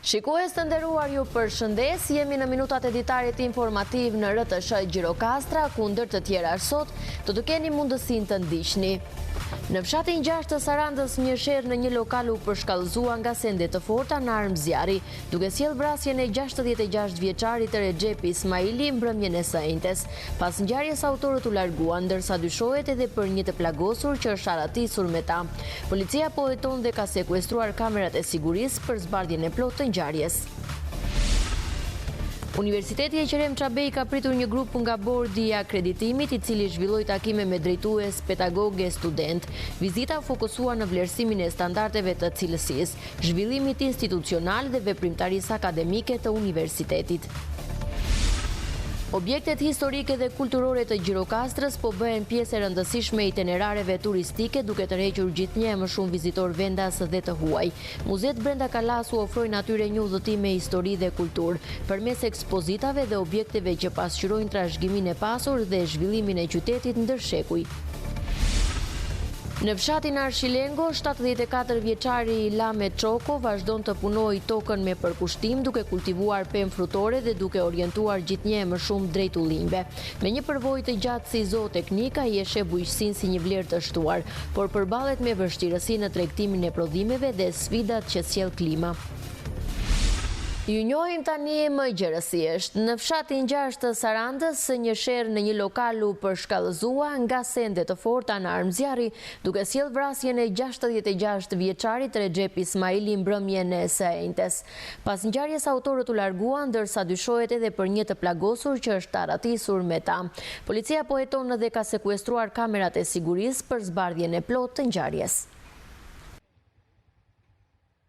Shikues të nderuar, ju përshëndes, jemi në minutat e ditarit informativ në RTS Gjirokastra, kundër të tjera sot, të keni mundësin të ndiqni. Në fshatin 6 të Sarandës, një sherr në një lokal u përshkallëzua nga sende të forta në armë zjarri, duke sjell vrasjen e 66 vjeçarit të Rexhepi Ismaili mbrëmjen e së njëjtës. Pas ngjarjes autorët u larguan, ndërsa dyshohet edhe për një të plagosur që është arratisur me ta. Policia po heton dhe ka sekuestruar kamerat e sigurisë për zbardhjen e plotë të ngjarjes. Universiteti e Qerem Çabej ka pritur një grup nga bordi i akreditimit, i cili zhvilloi takime me drejtues, pedagogë, student. Vizita fokusua në vlerësimin e standardeve të cilësisë, zhvillimit institucional dhe veprimtarisë akademike të universitetit. Objektet historike dhe kulturore të Gjirokastrës po bëhen pjesë e rëndësishme e itinerareve turistike, duke tërhequr gjithnjë e më shumë vizitor vendas dhe të huaj. Muzeet brenda Kalasu ofrojnë atyre një udhëtim me histori dhe kulturë, përmes ekspozitave dhe objekteve që pasqyrojnë trashëgiminë e pasur dhe zhvillimin e qytetit ndër shekuj. Në fshatin Arshilengo, 74 vjeçari Lame Çoko vazhdon të punojë tokën me përkushtim, duke kultivuar pemë frutore dhe duke orientuar gjithnjë e më shumë drejt ullinjve. Me një përvojë të gjatë si zooteknika, ai e sheh bujqësinë si një vlerë të shtuar, por përballet me vështirësi në tregtimin e prodhimeve dhe sfidat që sjell klima. Ju njohim tani më gjërësisht. Në fshatin 6 të Sarandës, një sherr në një lokal u përshkallëzua nga sende të forta në armë zjarri, duke sjell vrasjen e 66 vjeçarit Rexhepi Ismaili mbrëmjen e së njëjtës. Pas ngjarjes autorët u larguan, ndërsa dyshohet edhe për një të plagosur që është arratisur me ta. Policia po heton dhe ka sekuestruar kamerat e sigurisë për zbardhjen e plotë të ngjarjes.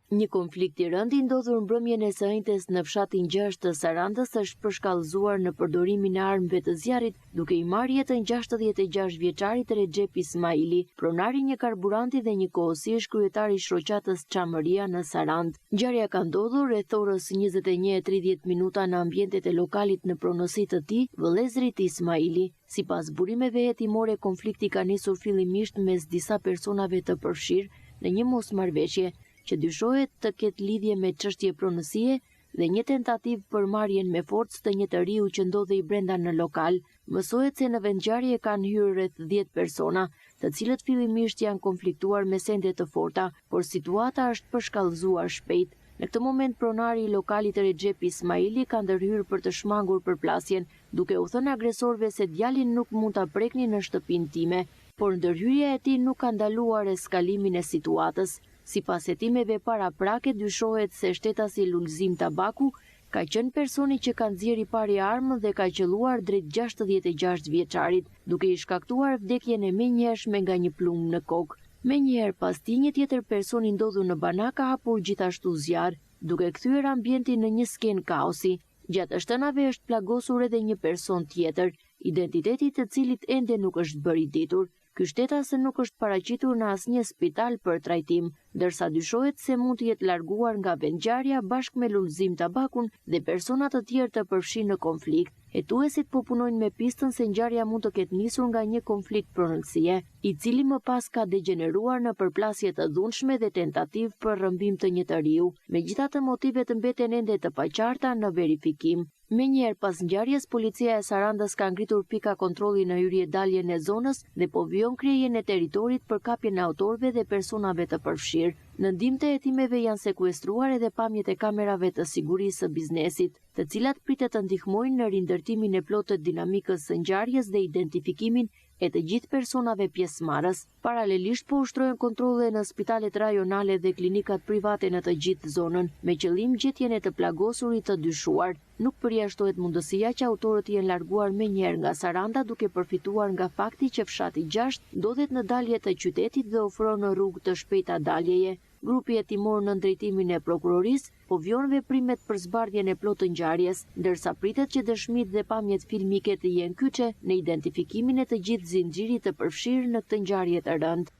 Një konflikt i rënd i ndodhur mbrëmjen e së njëjtës në fshatin 6 të Sarandës është përshkallëzuar në përdorimin e armëve të zjarrit, duke i marrë jetën 66 vjeçarit Rexhepi Ismaili, pronari një karburanti dhe një kohësisht kryetari i shoqatës Çamëria në Sarandë. Ngjarja ka ndodhur rreth orës 21:30 minuta në ambientet e lokalit në pronësi të tij, vëllezërit Ismaili. Sipas burimeve hetimore, konflikti ka nisur fillimisht mes disa personave të përfshirë në një mosmarrëveshje që dyshohet të ketë lidhje me çështje pronësie dhe një tentativë për marrjen me forcë të një të riu që ndodhej brenda në lokal. Mësohet se në vendngjarje kanë hyrë rreth 10 persona, të cilët fillimisht janë konfliktuar me sende të forta, por situata është përshkallëzuar shpejt. Në këtë moment pronari i lokalit Rexhepi Ismaili ka ndërhyrë për të shmangur përplasjen, duke u thënë agresorëve se djalin nuk mund ta prekni në shtëpinë time, por ndërhyrja e tij nuk ka ndaluar eskalimin e situatës. Sipas hetimeve paraprake, dyshohet se shtetasi Lulzim Tabaku ka qenë personi që ka nxjerrë i pari armën dhe ka qelluar drejt 66 vjeçarit, duke i shkaktuar vdekjen e menjëhershme nga një plumë në kokë. Menjëherë pas tij, një tjetër person i ndodhur në banak ka hapur gjithashtu zjarr, duke kthyer ambientin në një skenë kaosi. Gjatë shtënave është plagosur edhe një person tjetër, identiteti i të cilit ende nuk është bërë i ditur. Ky shtetas nuk është paraqitur në asnjë spital për trajtim, ndërsa dyshohet se mund të jetë larguar nga vendngjarja bashkë me Lulzim Tabakun dhe persona të tjerë të përfshirë në konflikt. Hetuesit po punojnë me pistën se ngjarja mund të ketë nisur nga një konflikt pronësie, i cili më pas ka degeneruar në përplasje të dhunshme dhe tentativë për rrëmbim të një të riu. Megjithatë, motivet mbeten ende të paqarta në verifikim. Menjëherë pas ngjarjes, policia e Sarandës ka ngritur pika kontrolli në hyrje-daljen e zonës dhe po vijon krijen e territorit për kapjen e autorëve dhe personave të përfshirë. Në ndihmë të hetimeve janë sekuestruar edhe pamjet e kamerave të sigurisë së biznesit, të cilat pritet të ndihmojnë në rindërtimin e plotë të dinamikës së ngjarjes dhe identifikimin e të gjithë personave pjesëmarrës. Paralelisht po ushtrohen kontrolle në spitalet rajonale dhe klinikat private në të gjithë zonën, me qëllim gjetjen e të plagosurit të dyshuar. Nuk përjashtohet mundësia që autorët jenë larguar menjëherë nga Saranda, duke përfituar nga fakti që fshati 6 ndodhet në dalje të qytetit dhe ofron rrugë të shpejta daljeje. Grupi hetimor në drejtimin e prokurorisë po vjon veprimet për zbardhjen e plotë të ngjarjes, ndërsa pritet që dëshmitë dhe pamjet filmike të jenë kyçe në identifikimin e të gjithë zinxhirit të përfshirë në këtë ngjarje të rëndë.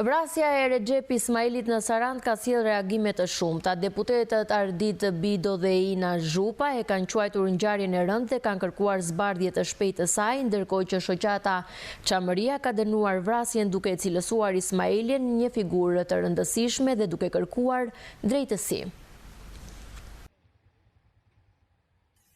Vrasja e Rexhepi Ismailit në Sarandë ka sjellë reagime të shumta. Deputetët Ardit Bido dhe Ina Zhupa e kanë quajtur ngjarjen e rëndë dhe kanë kërkuar zbardhje të shpejtë të saj, ndërkohë që shoqata Çamëria ka dënuar vrasjen duke cilësuar Ismailin një figurë të rëndësishme dhe duke kërkuar drejtësi.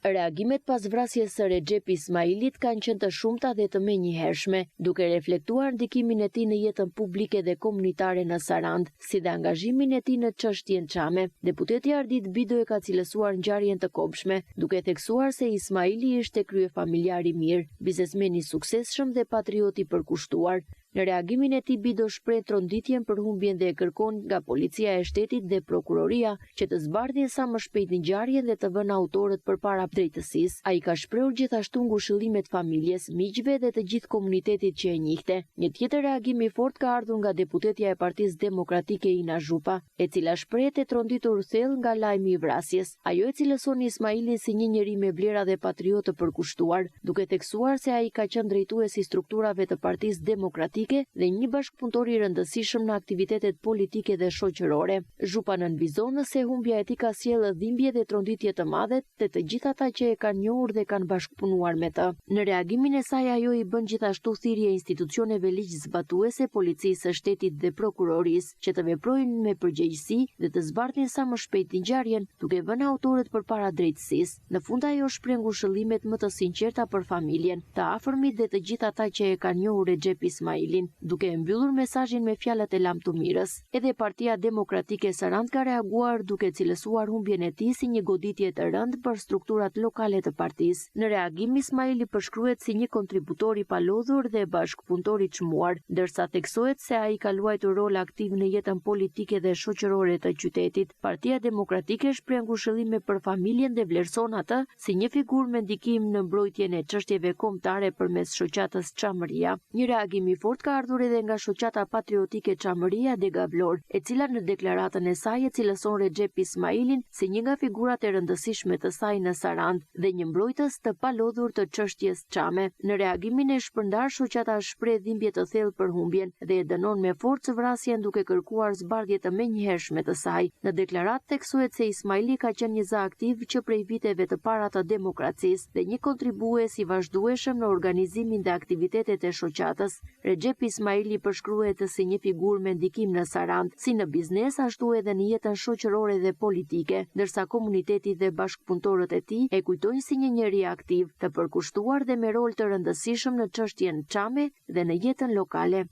Reagimet pas vrasjes së Recep Ismailit kanë qenë të shumta dhe të menjëhershme, duke reflektuar ndikimin e tij në jetën publike dhe komunitare në Sarandë, si dhe angazhimin e tij në çështjen Çame. Deputeti Ardit Bido e ka cilësuar ngjarjen të kopshme, duke theksuar se Ismaili ishte kryefamiljar i mirë, biznesmen i suksesshëm dhe patriot i përkushtuar. Në reagimin e tij Bido shpreh tronditjen për humbjen dhe e kërkon nga policia e shtetit dhe prokuroria që të zbardhin sa më shpejt ngjarjen dhe të vënë autorët përpara drejtësisë. Ai ka shprehur gjithashtu ngushëllimet familjes, miqve dhe të gjithë komunitetit që e njihte. Një tjetër reagim i fortë ka ardhur nga deputetja e Partisë Demokratike Ina Zhupa, e cila shprehet e tronditur thellë nga lajmi i vrasjes. Ajo e cilëson Ismailin si një njeri me vlera dhe patriot të përkushtuar, duke theksuar se ai ka qenë drejtues i strukturave të Partisë Demokratike dhe një bashkëpunëtor i rëndësishëm në aktivitetet politike dhe shoqërore. Zhupa nënvizon se humbja e tij ka sjellë dhimbje dhe tronditje të madhe të gjithë ata që e kanë njohur dhe kanë bashkëpunuar me të. Në reagimin e saj ajo i bën gjithashtu thirrje institucioneve ligjzbatuese, policisë së shtetit dhe prokurorisë që të veprojnë me përgjegjësi dhe të zbardhin sa më shpejt ngjarjen, duke vënë autorët përpara drejtësisë. Në fund ajo shpreh ngushëllimet më të sinqerta për familjen, të afërmit dhe të gjithë ata që e kanë njohur Recep Ismailin, duke e mbyllur mesazhin me fjalët e lamtumirës. Edhe Partia Demokratike e Sarandë ka reaguar duke cilësuar humbjen e tij si një goditje të rëndë për strukturat lokale të partisë. Në reagim Ismaili përshkruhet si një kontributor i palodhur dhe bashkëpunëtor i çmuar, ndërsa theksohet se ai ka luajtur rol aktiv në jetën politike dhe shoqërore të qytetit. Partia Demokratike shpreh ngushëllime për familjen dhe vlerëson atë si një figurë me ndikim në mbrojtjen e çështjeve kombëtare përmes shoqatës Çamëria. Një reagim i fortë ka ardhur edhe nga shoqata patriotike Çamëria dhe Gavlor, e cila në deklaratën e saj e cilëson Recep Ismailin si një nga figurat e rëndësishme të saj në Sarandë dhe një mbrojtës të palodhur të çështjes Çame. Në reagimin e shpërndar, shoqata shpreh dhimbje të thellë për humbjen dhe e dënon me forcë vrasjen duke kërkuar zbardhje të menjëhershme të saj. Në deklaratë theksohet se Ismaili ka qenë një zë aktiv që prej viteve të para të demokracisë dhe një kontribues i vazhdueshëm në organizimin dhe aktivitetet e shoqatës. Recep Ismaili përshkruhet si një figurë me ndikim në Sarandë, si në biznes ashtu edhe në jetën shoqërore dhe politike, ndërsa komuniteti dhe bashkëpunëtorët e tij e kujtojnë si një njeri aktiv, të përkushtuar dhe me rol të rëndësishëm në çështjen Çame dhe në jetën lokale.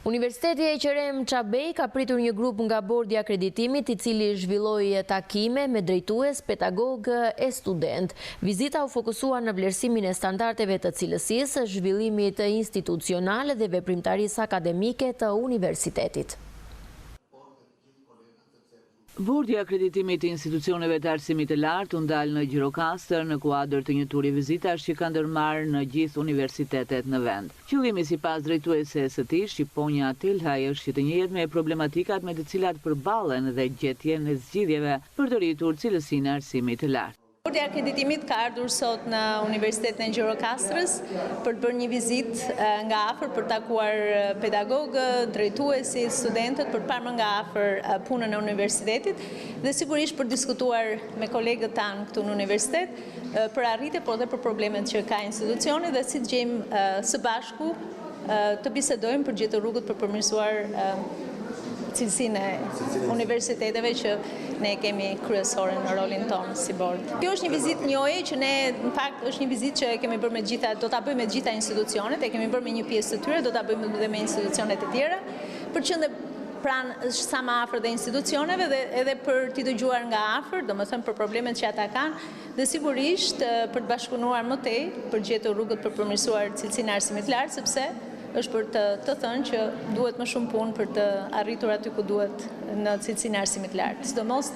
Universiteti e Qerem Çabej ka pritur një grup nga bordi i akreditimit, i cili zhvilloi takime me drejtues, pedagog e student. Vizita u fokusua në vlerësimin e standardeve të cilësisë, zhvillimit institucional dhe veprimtarisë akademike të universitetit. Bordi i akreditimit të institucioneve të arsimit të lartë u ndal në Gjirokastër në kuadër të një turi vizitash që ka ndërmarrë në gjithë universitetet në vend. Qëllimi sipas drejtueses së tij, Shqiponja Tilhaj, është që të njihet me problematikat me të cilat përballen dhe gjetjen e zgjidhjeve për të rritur cilësinë e arsimit të lartë. Bordi i akreditimit ka ardhur sot në Universitetin e Gjirokastrës për të bërë një vizitë nga afër për të takuar pedagogë, drejtuesit, studentët, për të parë më nga afër punën e universitetit dhe sigurisht për diskutuar me kolegët tanë këtu në universitet për arritje, por dhe për problemet që ka institucioni dhe si të gjejmë së bashku të bisedojmë për gjetur rrugët për përmirësuar cilësinë e universiteteve që ne kemi kryesore në rolin tonë si bord. Kjo është një vizitë njohje që ne, në fakt, është një vizitë që kemi bërë me gjitha, do ta bëjmë me gjitha institucionet, e kemi bërë me një pjesë të tyre, do ta bëjmë edhe me institucionet e tjera, për që pranë sa më afër dhe institucioneve dhe edhe për t'i dëgjuar nga afër, domethënë për problemet që ata kanë, dhe sigurisht për të bashkëpunuar më tej, për gjetur rrugët për përmirësuar cilësinë e arsimit të lartë, sepse është për të thënë që duhet më shumë punë për të arritur aty ku duhet në cilësinë e arsimit të lartë. Sidomos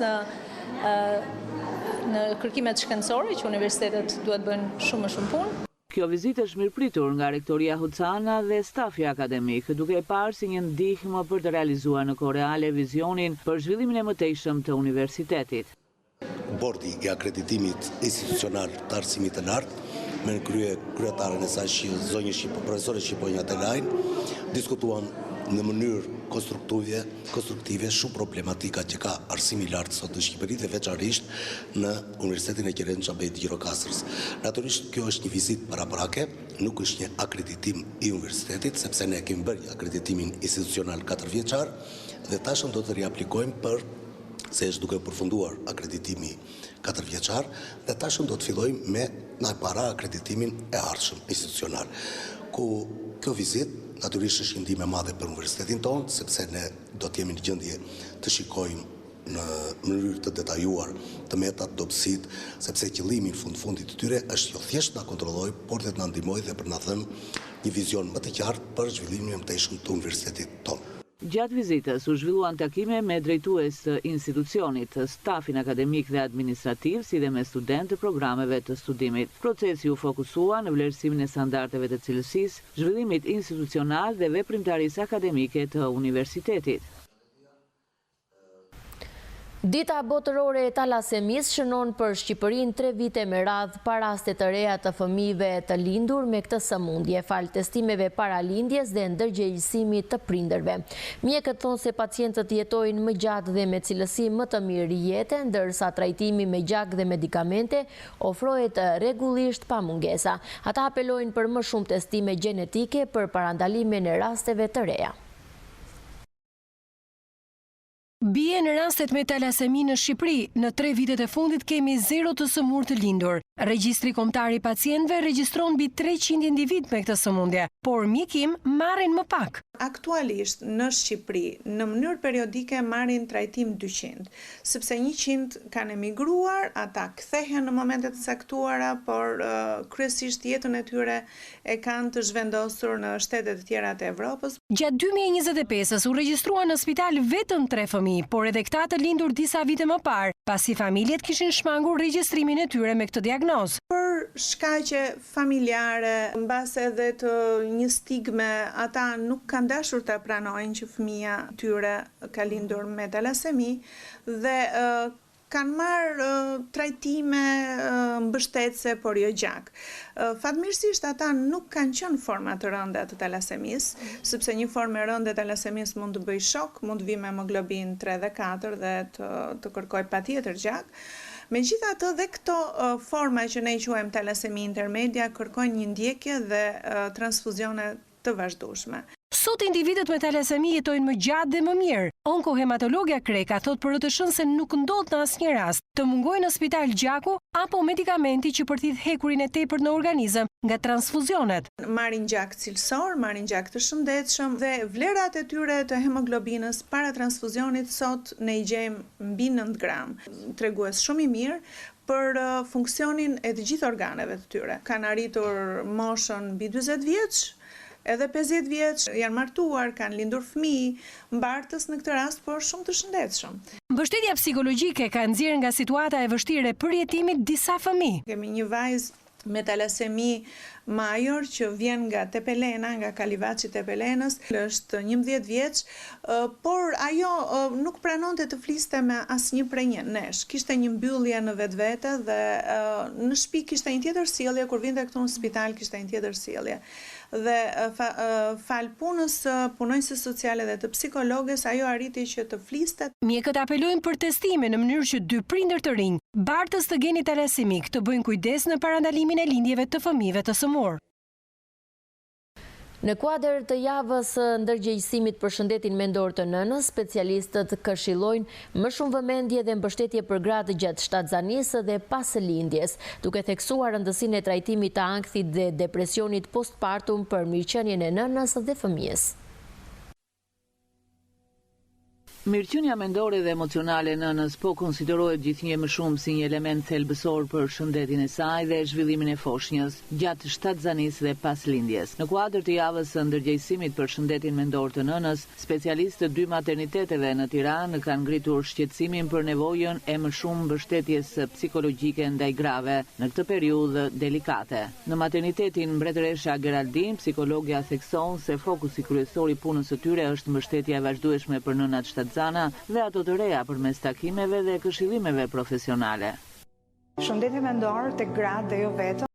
në kërkimet shkencore që universitetet duhet bëjnë shumë më shumë punë. Kjo vizitë është mirëpritur nga Rektoria Hucana dhe stafi akademik, duke e parë si një ndihmë për të realizuar në kohë reale vizionin për zhvillimin e mëtejshëm të universitetit. Bordi i akreditimit institucional të arsimit të lartë, me në kryetaren e saj zonjë profesore Shqiponja Tilhaj, diskutuan në mënyrë konstruktive shumë problematika që ka arsimi lartë sot në Shqipëri dhe veçanërisht në Universitetin e Qerem Çabej të Gjirokastrës. Natyrisht kjo është një vizitë paraprake, nuk është një akreditim i universitetit, sepse ne kemi bërë një akreditimin institucional 4 vjeçar dhe tashëm do të riaplikojmë për se është duke përfunduar akreditimi 4 vjeçar dhe tashëm do të fillojmë me para akreditimin e ardhshëm institucional. Ku kjo vizitë natyrisht është një ndihmë e madhe për universitetin tonë, sepse ne do të jemi në gjendje të shikojmë në mënyrë të detajuar të metat, dobësit, sepse qëllimi në fundit të tyre është jo thjesht na kontrolloj, por dhe të na ndihmoj dhe për na thënë një vizion më të qartë për zhvillimin e mëtejshëm të universitetit tonë. Gjatë vizitës u zhvilluan takime me drejtues të institucionit, stafin akademik dhe administrativ, si dhe me student të programeve të studimit. Procesi u fokusua në vlerësimin e standardeve të cilësisë, zhvillimit institucional dhe veprimtarisë akademike të universitetit. Dita botërore e talasemis shënon për Shqipërinë 3 vite me radhë pa raste të reja të fëmijëve të lindur me këtë sëmundje, fal testimeve paralindjes dhe ndërgjegjësimit të prindërve. Mjekët thonë se pacientët jetojnë më gjatë dhe me cilësi më të mirë jete, ndërsa trajtimi me gjak dhe medikamente ofrohet rregullisht pa mungesa. Ata apelojnë për më shumë testime gjenetike për parandalimin e rasteve të reja. Bie në rastet me talasemi në Shqipëri, në 3 vitet e fundit kemi 0 të sëmurë të lindur. Regjistri kombëtar i pacientëve regjistron mbi 300 individ me këtë sëmundje, por mjekim marrin më pak. Aktualisht në Shqipëri, në mënyrë periodike marrin trajtim 200, sepse 100 kanë emigruar, ata kthehen në momentet të caktuara, por kryesisht jetën e tyre e kanë të zhvendosur në shtetet e tjera të Evropës. Gjatë 2025-s u regjistruan në spital vetëm 3 fëmijë, por edhe këta të lindur disa vite më parë, pasi familjet kishin shmangur regjistrimin e tyre me këtë diagnozë. Për shkaqe familjare, mbase edhe të një stigme, ata nuk kanë dashur të pranojnë që fëmia tyre ka lindur me talasemi dhe kanë marrë trajtime mbështetëse, por jo gjak. Fatmirësisht ata nuk kanë qenë forma të rënda të talasemisë, sepse një formë e rëndë e talasemisë mund të bëjë shok, mund të vijë me hemoglobin 3 dhe 4 dhe të kërkoj patjetër gjak. Megjithatë, dhe këto forma që ne i quajmë talasemi intermedia kërkojnë një ndjekje dhe transfuzione të vazhdueshme. Sot individët me talasemi jetojnë më gjatë dhe më mirë. Onkohematologja Kreka thot për rëtëshën se nuk ndodh në asnjë rast të mungojë në spital gjaku apo medikamenti që përthith hekurin e tepërt në organizëm nga transfuzionet. Marrin gjak cilësor, marrin gjak të shëndetshëm dhe vlerat e tyre të hemoglobinës para transfuzionit sot ne i gjejmë mbi 9 gram. Tregues shumë i mirë për funksionin e të gjithë organeve të tyre. Kanë arritur moshën mbi 40 vjeç, edhe 50 vjeç, janë martuar, kanë lindur fëmijë, mbartës në këtë rast, por shumë të shëndetshëm. Mbështetja psikologjike ka nxjerrë nga situata e vështirë e përjetimit disa fëmijë. Kemi një vajzë me talasemi major që vjen nga Tepelena, nga Kalivaçi Tepelenës, është 11 vjeç, por ajo nuk pranonte të fliste me asnjë prej nesh. Kishte një mbyllje në vetvete dhe në shtëpi kishte një tjetër sjellje, kur vinte këtu në spital kishte një tjetër sjellje. Dhe fal punës punonjëse sociale dhe të psikologes, ajo arriti që të fliste. Mjekët apelojnë për testime në mënyrë që 2 prindër të rinj, bartës të genit talasemik, të bëjnë kujdes në parandalimin e lindjeve të fëmijëve të sëmurë. Në kuadër të javës ndërgjegjësimit për shëndetin mendor të nënës, specialistët këshillojnë më shumë vëmendje dhe mbështetje për gratë gjatë shtatzanisë dhe pas lindjes, duke theksuar rëndësinë e trajtimit të ankthit dhe depresionit postpartum për mirëqenien e nënës dhe fëmijës. Mirëqenia mendore dhe emocionale e nënës po konsiderohet gjithnjë më shumë si një element thelbësor për shëndetin e saj dhe zhvillimin e foshnjës gjatë shtatzanisë dhe pas lindjes. Në kuadër të javës së ndërgjegjësimit për shëndetin mendor të nënës, specialistët 2 materniteteve në Tiranë kanë ngritur shqetësimin për nevojën e më shumë mbështetjes psikologjike ndaj grave në këtë periudhë delikate. Në maternitetin Mbretëresha Geraldin, psikologja thekson se fokusi kryesor i punës së tyre është mbështetja e vazhdueshme për nënat dhe ato të reja përmes takimeve dhe këshillimeve profesionale. Shëndeti mendor tek gratë dhe jo vetëm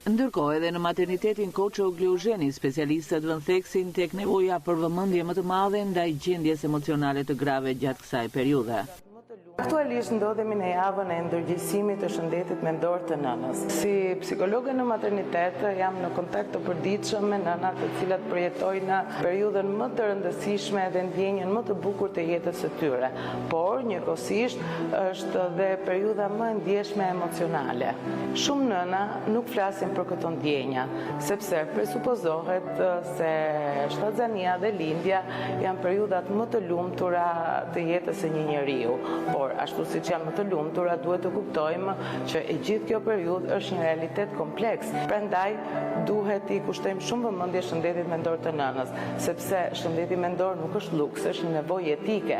Ndërkohë edhe në maternitetin Koçoglu Eugeni, specialistët vënë theksin tek nevoja për vëmendje më të madhe ndaj gjendjes emocionale të grave gjatë kësaj periudhe. Aktualisht ndodhemi në javën e ndërgjegjësimit të shëndetit mendor të nënës. Si psikologe në maternitet jam në kontakt të përditshëm me nënat të cilat përjetojnë periudhën më të rëndësishme dhe ndjenjen më të bukur të jetës së tyre, por njëkohësisht është dhe periudha më e ndjeshme emocionale. Shumë nëna nuk flasin për këto ndjenja, sepse presupozohet se shtatzania dhe lindja janë periudhat më të lumtura të jetës së një njeriu. Por ashtu siç janë më të lumtura, duhet të kuptojmë që e gjithë kjo periudhë është një realitet kompleks. Prandaj duhet i kushtojmë shumë vëmendje shëndetit mendor të nënës, sepse shëndeti mendor nuk është luks, është një nevojë etike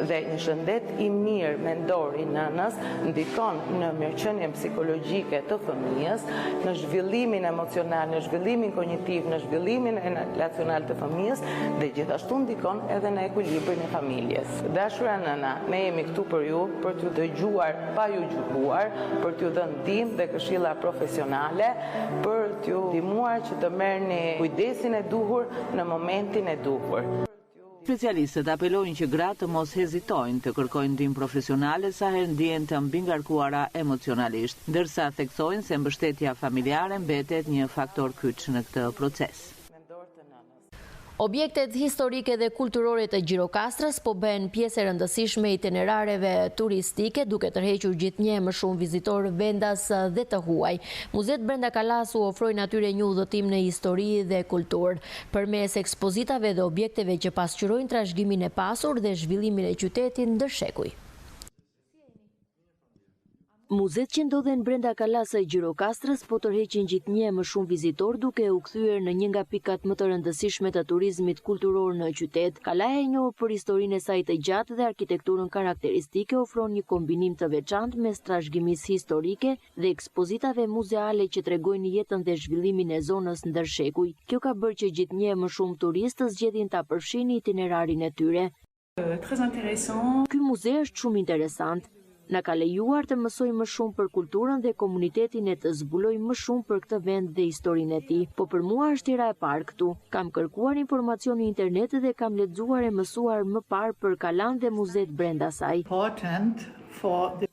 dhe një shëndet i mirë mendor i nënës ndikon në mirëqenien psikologjike të fëmijës, në zhvillimin emocional, në zhvillimin kognitiv, në zhvillimin relacional të fëmijës dhe gjithashtu ndikon edhe në ekuilibrin e familjes. Dashura nëna, ne jemi këtu për ju, për t'ju dëgjuar pa ju gjykuar, për t'ju dhënë ndihmë dhe këshilla profesionale, për t'ju ndihmuar që të merrni kujdesin e duhur në momentin e duhur. Specialistët apelojnë që gratë të mos hezitojnë të kërkojnë ndihmë profesionale sa herë ndihen të mbingarkuara emocionalisht, ndërsa theksojnë se mbështetja familjare mbetet një faktor kyç në këtë proces. Objektet historike dhe kulturore të Gjirokastrës po bëhen pjesë e rëndësishme itinerareve turistike, duke tërhequr gjithnjë më shumë vizitorë vendas dhe të huaj. Muzet Brenda Kalas u ofrojnë atyre një udhëtim në histori dhe kulturë, përmes ekspozitave dhe objekteve që pasqyrojnë trashëgimin e pasur dhe zhvillimin e qytetit ndër shekuj. Muzet që ndodhen brenda kalas së Gjirokastrës po tërheqin gjithnjë më shumë vizitor, duke u kthyer në një nga pikat më të rëndësishme të turizmit kulturor në qytet. Kalaja e njohur për historinë e saj të gjatë dhe arkitekturën karakteristike ofron një kombinim të veçantë mes trashëgimisë historike dhe ekspozitave muzeale që tregojnë jetën dhe zhvillimin e zonës ndër shekuj. Kjo ka bërë që gjithnjë më shumë turistë zgjedhin ta përfshinë itinerarin e tyre. Ky muze është shumë interesant. Na ka lejuar të mësoj më shumë për kulturën dhe komunitetin e të zbuloj më shumë për këtë vend dhe historinë e tij. Po për mua është hera e parë këtu. Kam kërkuar informacion në internet dhe kam lexuar e mësuar më parë për Kalan dhe muzet brenda saj.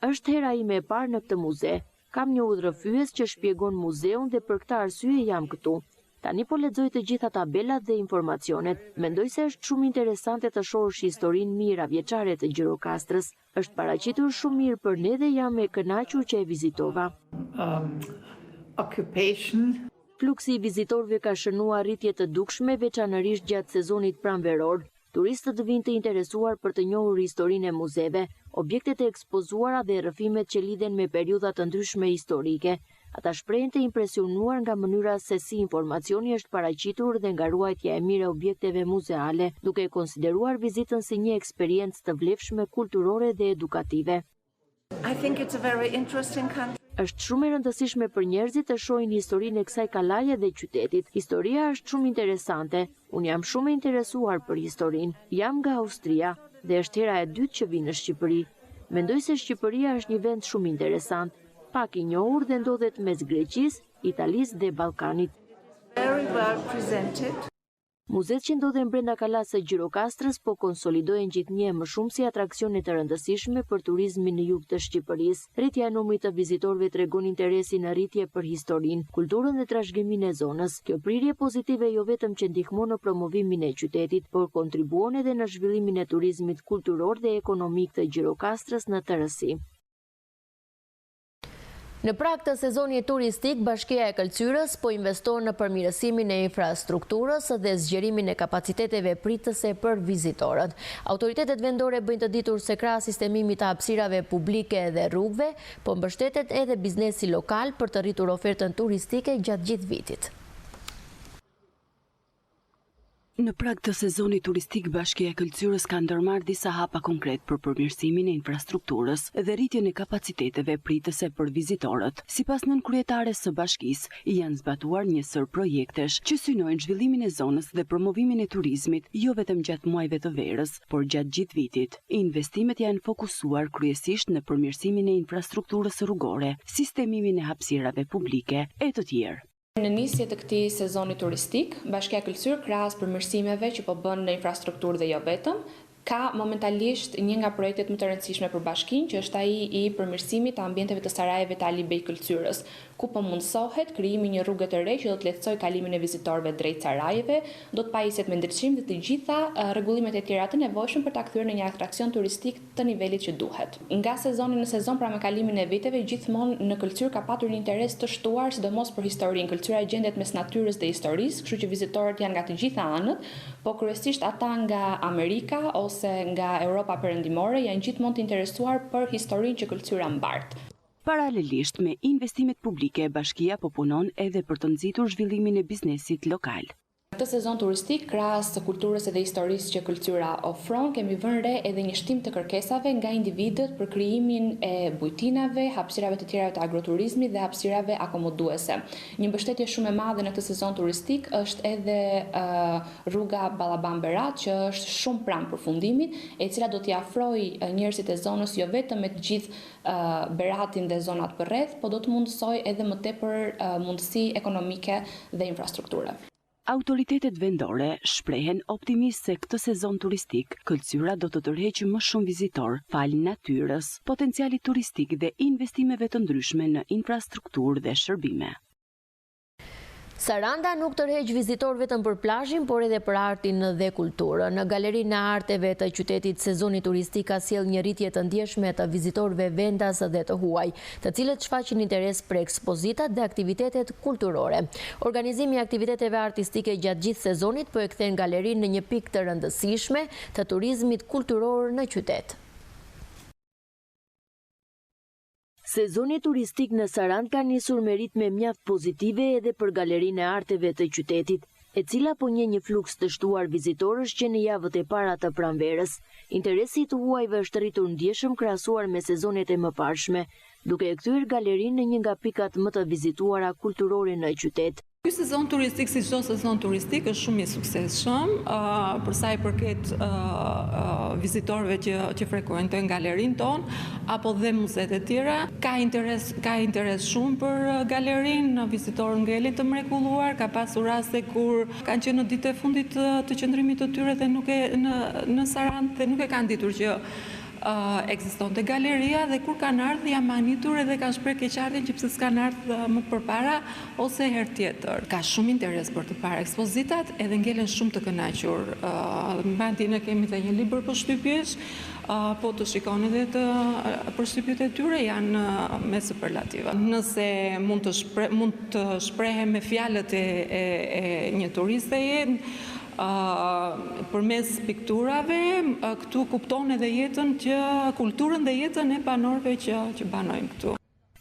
Është hera ime e parë në këtë muze. Kam një udhërrëfyes që shpjegon muzeun dhe për këtë arsye jam këtu. Tani po lexoj të gjitha tabelat dhe informacionet. Mendoj se është shumë interesante të shohësh historinë mijëra vjeçare të Gjirokastrës. Është paraqitur shumë mirë për ne dhe jam e kënaqur që e vizitova. Fluksi i vizitorëve ka shënuar rritje të dukshme, veçanërisht gjatë sezonit pranveror. Turistët vijnë të interesuar për të njohur historinë e muzeve, objektet e ekspozuara dhe rrëfimet që lidhen me periudha të ndryshme historike. Ata shprehen të impresionuar nga mënyra se si informacioni është paraqitur dhe nga ruajtja e mirë e objekteve muzeale, duke konsideruar vizitën si një eksperiencë të vlefshme kulturore dhe edukative. Është shumë e rëndësishme për njerëzit të shohin historinë e kësaj kalaje dhe qytetit. Historia është shumë interesante. Unë jam shumë e interesuar për historinë. Jam nga Austria dhe është hera e dytë që vi në Shqipëri. Mendoj se Shqipëria është një vend shumë interesant, pak i njohur dhe ndodhet mes Greqisë, Italisë dhe Ballkanit. Muzet që ndodhen brenda kalas së Gjirokastrës po konsolidojnë gjithnjë më shumë si atraksione të rëndësishme për turizmin në jug të Shqipërisë. Rritja e numrit të vizitorëve tregon interesin në rritje për historinë, kulturën dhe trashëgiminë e zonës. Kjo prirje pozitive jo vetëm që ndihmon në promovimin e qytetit, por kontribuon edhe në zhvillimin e turizmit kulturor dhe ekonomik të Gjirokastrës në tërësi. Në prag të sezonit turistik, Bashkia e Këlqyrës po investon në përmirësimin e infrastrukturës dhe zgjerimin e kapaciteteve pritëse për vizitorët. Autoritetet vendore bëjnë të ditur se krah sistemimit të hapësirave publike dhe rrugëve, po mbështetet edhe biznesi lokal për të rritur ofertën turistike gjatë gjithë vitit. Në prag të sezonit turistik, Bashkia e Këlqyrës ka ndërmarrë disa hapa konkret për përmirësimin e infrastrukturës dhe rritjen e kapaciteteve pritëse për vizitorët. Sipas nënkryetares së bashkisë, janë zbatuar një sër projektesh që synojnë zhvillimin e zonës dhe promovimin e turizmit jo vetëm gjatë muajve të verës, por gjatë gjithë vitit. Investimet janë fokusuar kryesisht në përmirësimin e infrastrukturës rrugore, sistemimin e hapësirave publike e të tjerë. Në nisje të këtij sezoni turistik, Bashkia e Kultur krahas përmirësimeve që po bën në infrastrukturë dhe jo vetëm, ka momentalisht një nga projektet më të rëndësishme për bashkinë, që është ai i përmirësimit të ambienteve të sarajeve të Ali Bey Kulturës, ku po mundsohet krijimi një rrugë të re që do të lehtësojë kalimin e vizitorëve drejt sarajeve, do të pajiset me ndriçim dhe të gjitha rregullimet e tjera të nevojshme për ta kthyer në një atraksion turistik të nivelit që duhet. Nga sezoni në sezon, pra me kalimin e viteve, gjithmonë në kulturë ka patur një interes të shtuar, sidomos për historinë. Kultura gjendet mes natyrës dhe historisë, kështu që vizitorët janë nga të gjitha anët, po kryesisht ata nga Amerika ose nga Europa perëndimore janë gjithmonë të interesuar për historinë që kultura mbart. Paralelisht me investimet publike, bashkia po punon edhe për të nxitur zhvillimin e biznesit lokal. Këtë sezon turistik, krahas të kulturës edhe historisë që kultura ofron, kemi vënë re edhe një shtim të kërkesave nga individët për krijimin e bujtinave, hapësirave të tjera të agroturizmit dhe hapësirave akomoduese. Një mbështetje shumë e madhe në këtë sezon turistik është edhe rruga Ballaban Berat, që është shumë pranë përfundimit, e cila do t'i afrojë njerëzit e zonës jo vetëm me të gjithë Beratin dhe zonat përreth, po do të mundësojë edhe më tepër mundësi ekonomike dhe infrastrukture. Autoritetet vendore shprehen optimist se këtë sezon turistik, kultura do të tërheqë më shumë vizitor, fal natyrës, potencialit turistik dhe investimeve të ndryshme në infrastrukturë dhe shërbime. Saranda nuk tërheq vizitor vetëm për plazhin, por edhe për artin dhe kulturën. Në Galerinë e Arteve të qytetit, sezoni turistik ka sjell një rritje të ndjeshme të vizitorëve vendas dhe të huaj, të cilët shfaqin interes për ekspozitat dhe aktivitetet kulturore. Organizimi i aktiviteteve artistike gjatë gjithë sezonit po e kthen galerinë në një pikë të rëndësishme të turizmit kulturor në qytet. Sezoni turistik në Sarandë ka nisur me ritme mjaft pozitive edhe për Galerinë e Arteve të qytetit, e cila po njeh një fluks të shtuar vizitorësh që në javët e para të pranverës. Interesi i të huajve është rritur ndjeshëm krahasuar me sezonet e mëparshme, duke e kthyer galerinë në një nga pikat më të vizituara kulturore në qytet. Ky sezon turistik, si çdo sezon turistik, është shumë i suksesshëm për sa i përket vizitorëve që frekuentojnë galerinë tonë apo dhe muzeet e tjera. Ka interes shumë për galerinë, vizitorë ngelin të mrekulluar, ka pasur raste kur kanë qenë në ditë e fundit të qëndrimit të tyre dhe në Sarandë dhe nuk e kanë ditur që ekzistonte galeria, dhe kur kanë ardhur jam manitur edhe kanë shpreh keqardhjen që pse s'kan ardhur më përpara ose herë tjetër. Ka shumë interes për të parë ekspozitat edhe ngelen shumë të kënaqur. Mbandi ne kemi dhe një libër përshtypjesh, po të shikoni edhe të përshtypjet e tyre janë me superlativa. Nëse mund të shprehem me fjalët e një turiste përmes pikturave, këtu kupton edhe jetën kulturën dhe jetën e banorëve që banojnë këtu.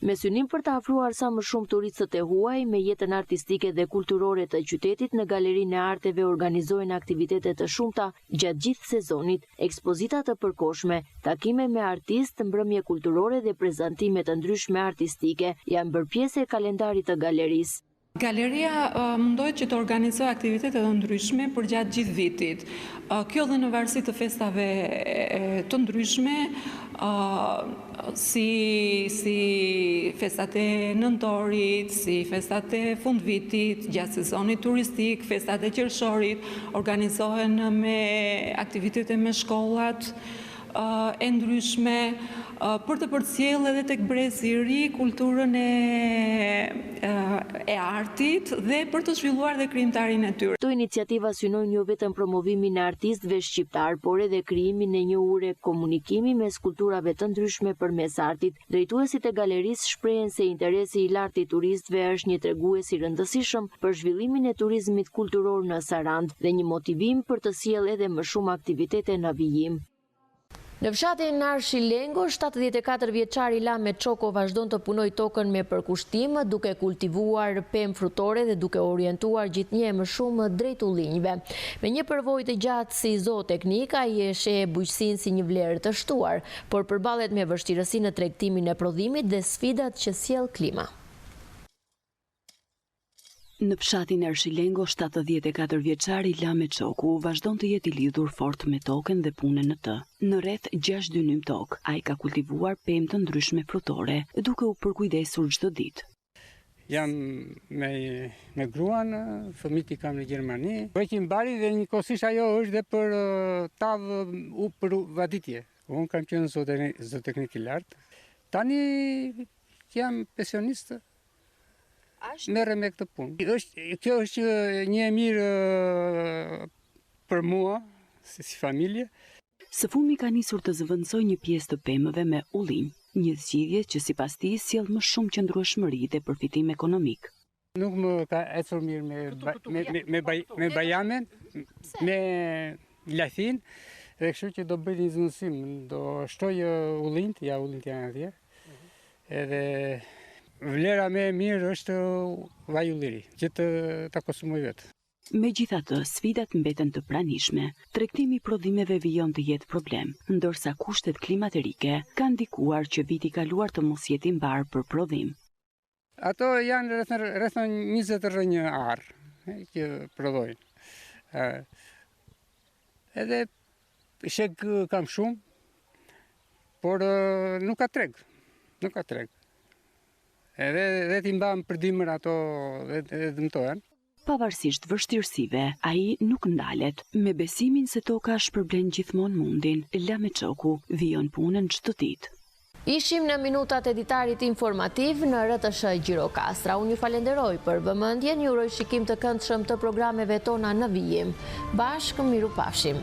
Me synim për të afruar sa më shumë turistët e huaj me jetën artistike dhe kulturore të qytetit, në Galerinë e Arteve organizohen aktivitete të shumta gjatë gjithë sezonit, ekspozita të përkohshme, takime me artistë, mbrëmje kulturore dhe prezantime të ndryshme artistike janë bërë pjesë e kalendarit të galerisë. Galeria mundohet që të organizojë aktivitete të ndryshme për gjatë gjithë vitit. Kjo dhe në varësi të festave të ndryshme, si festat e nëntorit, si festat e fundvitit, gjatë sezonit turistik, festat e qershorit, organizohen me aktivitete me shkollat e ndryshme, për të përcjellë edhe tek brezi i ri kulturën e artit dhe për të zhvilluar dhe krijimtarinë e tyre. Këto iniciativa synojnë jo vetëm promovimin e artistëve shqiptar, por edhe krijimin e një ure komunikimi mes kulturave të ndryshme përmes artit. Drejtuesit e galerisë shprehen se interesi i lartë i turistëve është një tregues i rëndësishëm për zhvillimin e turizmit kulturor në Sarandë dhe një motivim për të sjellë edhe më shumë aktivitete në vijim. Në fshatin Arshilengo, 74 vjeçari Lame Çoko vazhdon të punojë tokën me përkushtim, duke kultivuar pemë frutore dhe duke orientuar gjithnjë më shumë drejt ullinjve. Me një përvojë të gjatë si zooteknik, ai e sheh bujqësinë si një vlerë të shtuar, por përballet me vështirësi në tregtimin e prodhimit dhe sfidat që sjell klima. Në fshatin Arshilengo, 74 vjeçari Lame Çoku vazhdon të jetë i lidhur fort me tokën dhe punën në të. Në rreth 6 dynim tokë, ai ka kultivuar pemë të ndryshme frutore, duke u përkujdesur çdo ditë. Jam me gruan, fëmijët i kam në Gjermani. Veqim bari dhe njëkohësisht ajo është dhe për tavë për vaditje. Unë kam qenë zootehnik i lartë. Tani jam pensionist. Merrem me këtë punë. Kjo është një e mirë për mua, si familje. Së fundmi ka nisur të zëvendësoj një pjesë të pemëve me ullim, një zgjidhje që sipas tij sjell më shumë qëndrueshmëri dhe përfitim ekonomik. Nuk më ka ecur mirë me bajamen, me lathin, dhe kështu që do bëj një zëvendësim, do shtoj ullint janë atje, edhe vlera më e mirë është vaj ulliri, që ta konsumoj vetë. Megjithatë, sfidat mbeten të pranishme. Tregtimi i prodhimeve vijon të jetë problem, ndërsa kushtet klimaterike kanë ndikuar që viti i kaluar të mos jetë i mbar për prodhim. Ato janë rreth 20 rrënjë arë që prodhojnë. Edhe shek kam shumë, por nuk ka treg. Edhe ti mbam për dimër ato dhe dëmtojnë. Pavarësisht vështirësive, ai nuk ndalet, me besimin se toka shpërblen gjithmonë mundin, la me çoku, vijon punën çdo ditë. Ishim në minutat e ditarit informativ në RTS Gjirokastra. Unë ju falenderoj për vëmendjen, ju uroj shikim të këndshëm të programeve tona në vijim. Bashkë miru pafshim.